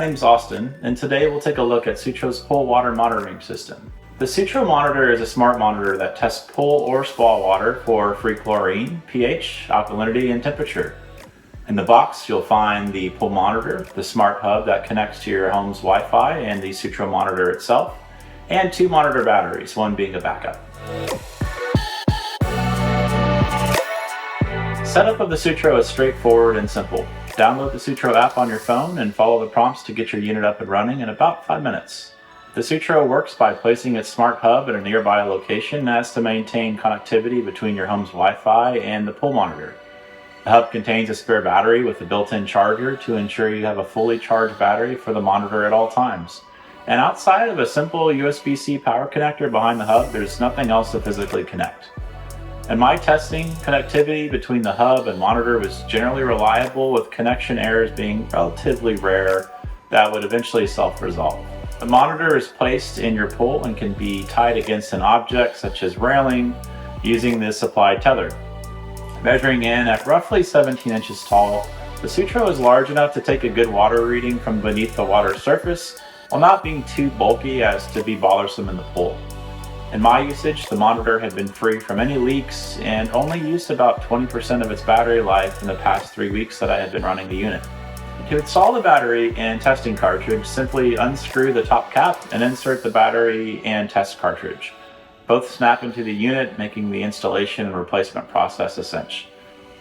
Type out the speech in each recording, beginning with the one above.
name's Austin, and today we'll take a look at Sutro's pool water monitoring system. The Sutro monitor is a smart monitor that tests pool or spa water for free chlorine, pH, alkalinity, and temperature. In the box, you'll find the pool monitor, the smart hub that connects to your home's Wi-Fi, and the Sutro monitor itself, and 2 monitor batteries, one being a backup. Setup of the Sutro is straightforward and simple. Download the Sutro app on your phone and follow the prompts to get your unit up and running in about 5 minutes. The Sutro works by placing its smart hub at a nearby location as to maintain connectivity between your home's Wi-Fi and the pool monitor. The hub contains a spare battery with a built-in charger to ensure you have a fully charged battery for the monitor at all times. And outside of a simple USB-C power connector behind the hub, there's nothing else to physically connect. In my testing, connectivity between the hub and monitor was generally reliable, with connection errors being relatively rare that would eventually self-resolve. The monitor is placed in your pool and can be tied against an object such as railing using the supplied tether. Measuring in at roughly 17 inches tall, the Sutro is large enough to take a good water reading from beneath the water surface while not being too bulky as to be bothersome in the pool. In my usage, the monitor had been free from any leaks and only used about 20% of its battery life in the past 3 weeks that I had been running the unit. To install the battery and testing cartridge, simply unscrew the top cap and insert the battery and test cartridge. Both snap into the unit, making the installation and replacement process essential.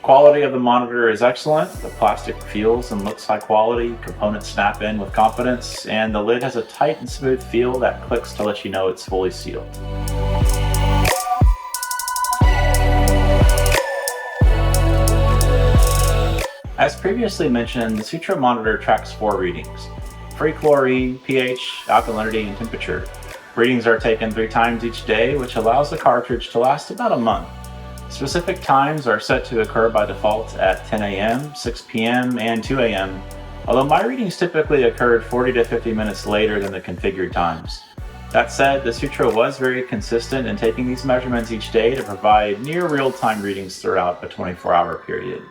Quality of the monitor is excellent. The plastic feels and looks high quality, components snap in with confidence, and the lid has a tight and smooth feel that clicks to let you know it's fully sealed. As previously mentioned, the Sutro monitor tracks 4 readings: free chlorine, pH, alkalinity, and temperature. Readings are taken 3 times each day, which allows the cartridge to last about a month. Specific times are set to occur by default at 10 a.m., 6 p.m., and 2 a.m., although my readings typically occurred 40 to 50 minutes later than the configured times. That said, the Sutro was very consistent in taking these measurements each day to provide near real-time readings throughout a 24-hour period.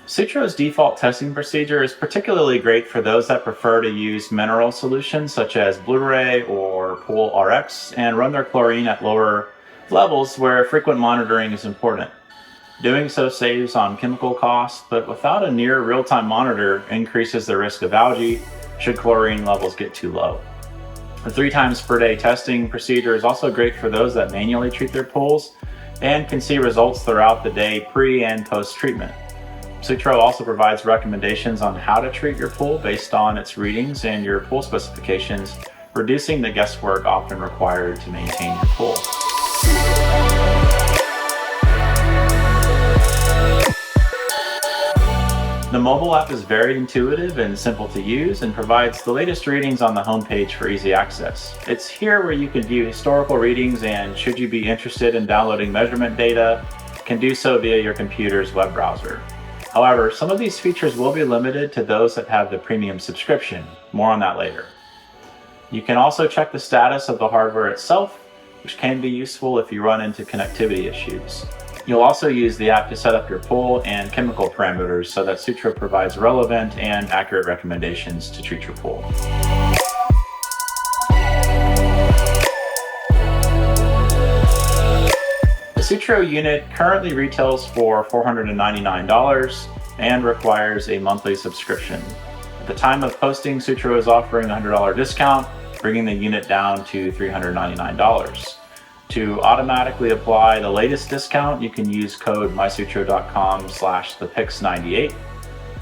Sutro's default testing procedure is particularly great for those that prefer to use mineral solutions such as Blu-ray or Pool RX and run their chlorine at lower levels where frequent monitoring is important. Doing so saves on chemical costs, but without a near real-time monitor increases the risk of algae should chlorine levels get too low. The 3 times per day testing procedure is also great for those that manually treat their pools and can see results throughout the day pre and post treatment. Sutro also provides recommendations on how to treat your pool based on its readings and your pool specifications, reducing the guesswork often required to maintain your pool. The mobile app is very intuitive and simple to use and provides the latest readings on the homepage for easy access. It's here where you can view historical readings, and should you be interested in downloading measurement data, can do so via your computer's web browser. However, some of these features will be limited to those that have the premium subscription. More on that later. You can also check the status of the hardware itself, which can be useful if you run into connectivity issues. You'll also use the app to set up your pool and chemical parameters so that Sutro provides relevant and accurate recommendations to treat your pool. The Sutro unit currently retails for $499 and requires a monthly subscription. At the time of posting, Sutro is offering a $100 discount, bringing the unit down to $399. To automatically apply the latest discount, you can use code mysutro.com/thepix98.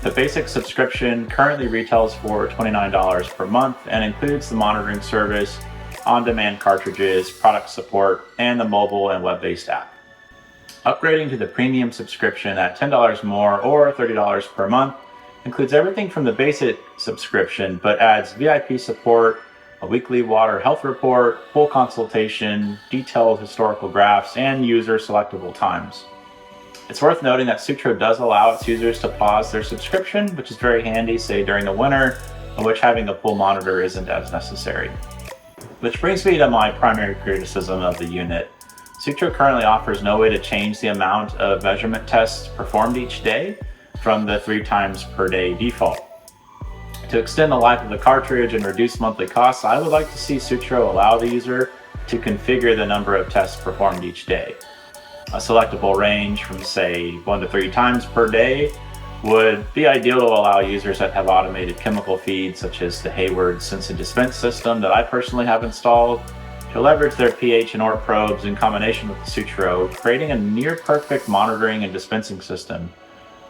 The basic subscription currently retails for $29 per month and includes the monitoring service, on-demand cartridges, product support, and the mobile and web-based app. Upgrading to the premium subscription at $10 more or $30 per month includes everything from the basic subscription, but adds VIP support, a weekly water health report, pool consultation, detailed historical graphs, and user selectable times. It's worth noting that Sutro does allow its users to pause their subscription, which is very handy, say during the winter, in which having a pool monitor isn't as necessary. Which brings me to my primary criticism of the unit. Sutro currently offers no way to change the amount of measurement tests performed each day from the 3 times per day default. To extend the life of the cartridge and reduce monthly costs, I would like to see Sutro allow the user to configure the number of tests performed each day. A selectable range from, say, 1 to 3 times per day would be ideal to allow users that have automated chemical feeds, such as the Hayward Sense and Dispense system that I personally have installed, to leverage their pH and ORP probes in combination with the Sutro, creating a near-perfect monitoring and dispensing system.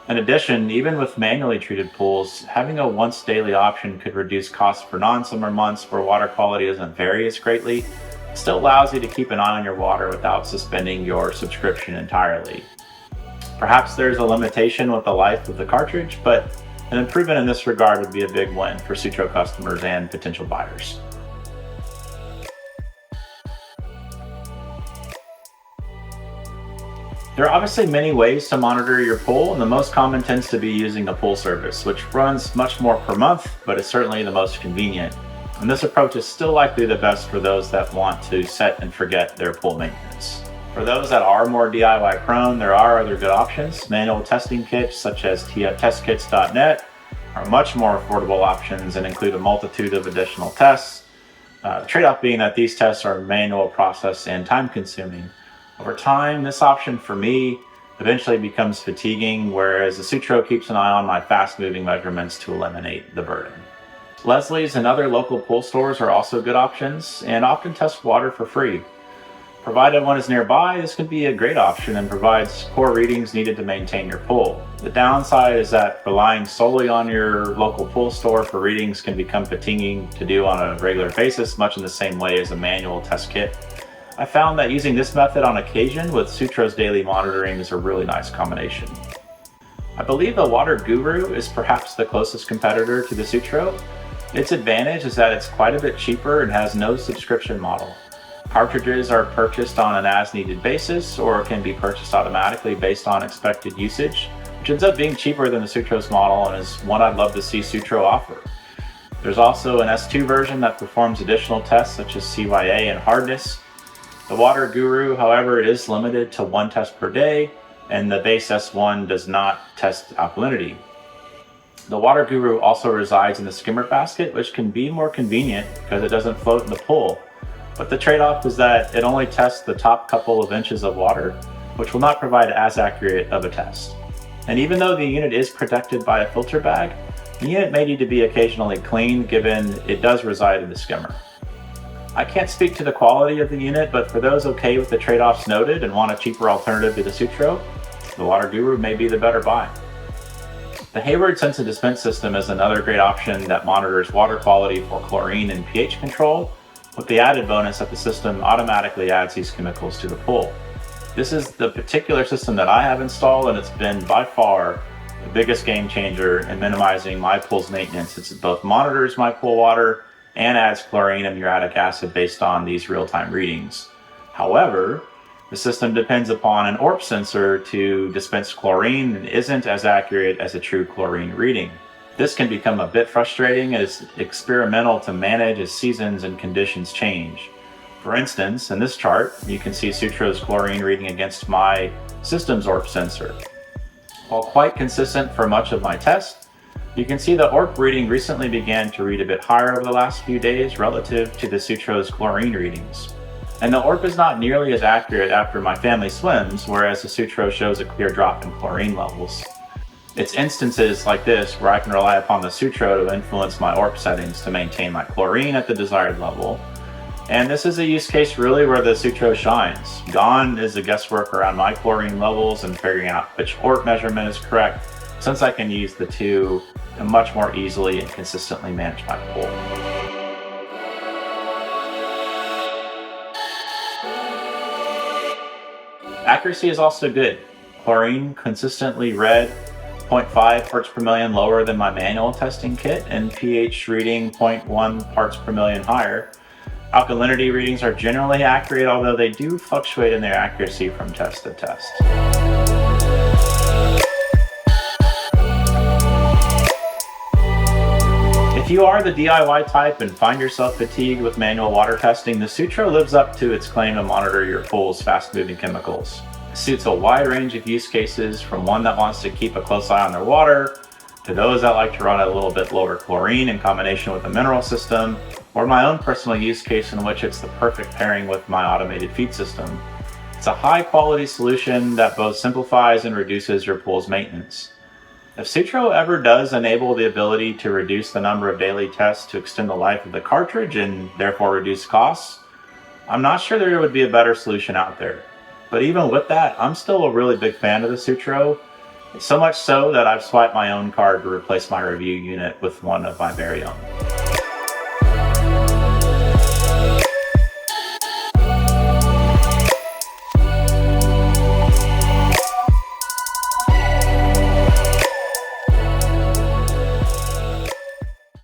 In addition, even with manually treated pools, having a once daily option could reduce costs for non-summer months where water quality doesn't vary as greatly. It still allows you to keep an eye on your water without suspending your subscription entirely. Perhaps there's a limitation with the life of the cartridge, but an improvement in this regard would be a big win for Sutro customers and potential buyers. There are obviously many ways to monitor your pool, and the most common tends to be using the pool service, which runs much more per month, but is certainly the most convenient. And this approach is still likely the best for those that want to set and forget their pool maintenance. For those that are more DIY prone, there are other good options. Manual testing kits such as tftestkits.net are much more affordable options and include a multitude of additional tests. The trade-off being that these tests are manual process and time consuming. Over time, this option for me eventually becomes fatiguing, whereas the Sutro keeps an eye on my fast-moving measurements to eliminate the burden. Leslie's and other local pool stores are also good options and often test water for free. Provided one is nearby, this could be a great option and provides core readings needed to maintain your pool. The downside is that relying solely on your local pool store for readings can become fatiguing to do on a regular basis, much in the same way as a manual test kit. I found that using this method on occasion with Sutro's daily monitoring is a really nice combination. I believe the Water Guru is perhaps the closest competitor to the Sutro. Its advantage is that it's quite a bit cheaper and has no subscription model. Cartridges are purchased on an as-needed basis or can be purchased automatically based on expected usage, which ends up being cheaper than the Sutro's model and is one I'd love to see Sutro offer. There's also an S2 version that performs additional tests such as CYA and hardness. The Water Guru, however, is limited to 1 test per day, and the base S1 does not test alkalinity. The Water Guru also resides in the skimmer basket, which can be more convenient because it doesn't float in the pool. But the trade-off is that it only tests the top couple of inches of water, which will not provide as accurate of a test. And even though the unit is protected by a filter bag, the unit may need to be occasionally cleaned given it does reside in the skimmer. I can't speak to the quality of the unit, but for those okay with the trade-offs noted and want a cheaper alternative to the Sutro, the Water Guru may be the better buy. The Hayward Sense and Dispense system is another great option that monitors water quality for chlorine and pH control, with the added bonus that the system automatically adds these chemicals to the pool. This is the particular system that I have installed, and it's been by far the biggest game changer in minimizing my pool's maintenance. It both monitors my pool water and adds chlorine and muriatic acid based on these real-time readings. However, the system depends upon an ORP sensor to dispense chlorine and isn't as accurate as a true chlorine reading. This can become a bit frustrating as it's experimental to manage as seasons and conditions change. For instance, in this chart, you can see Sutro's chlorine reading against my system's ORP sensor. While quite consistent for much of my test, you can see the ORP reading recently began to read a bit higher over the last few days relative to the Sutro's chlorine readings. And the ORP is not nearly as accurate after my family swims, whereas the Sutro shows a clear drop in chlorine levels. It's instances like this where I can rely upon the Sutro to influence my ORP settings to maintain my chlorine at the desired level. And this is a use case really where the Sutro shines. Gone is the guesswork around my chlorine levels and figuring out which ORP measurement is correct, since I can use the two to much more easily and consistently manage my pool. Accuracy is also good. Chlorine consistently read 0.5 parts per million lower than my manual testing kit, and pH reading 0.1 parts per million higher. Alkalinity readings are generally accurate, although they do fluctuate in their accuracy from test to test. If you are the DIY type and find yourself fatigued with manual water testing, the Sutro lives up to its claim to monitor your pool's fast-moving chemicals. It suits a wide range of use cases, from one that wants to keep a close eye on their water, To those that like to run a little bit lower chlorine in combination with a mineral system, or my own personal use case in which it's the perfect pairing with my automated feed system. It's a high quality solution that both simplifies and reduces your pool's maintenance. If Sutro ever does enable the ability to reduce the number of daily tests to extend the life of the cartridge and therefore reduce costs, I'm not sure there would be a better solution out there. But even with that, I'm still a really big fan of the Sutro, so much so that I've swiped my own card to replace my review unit with one of my very own.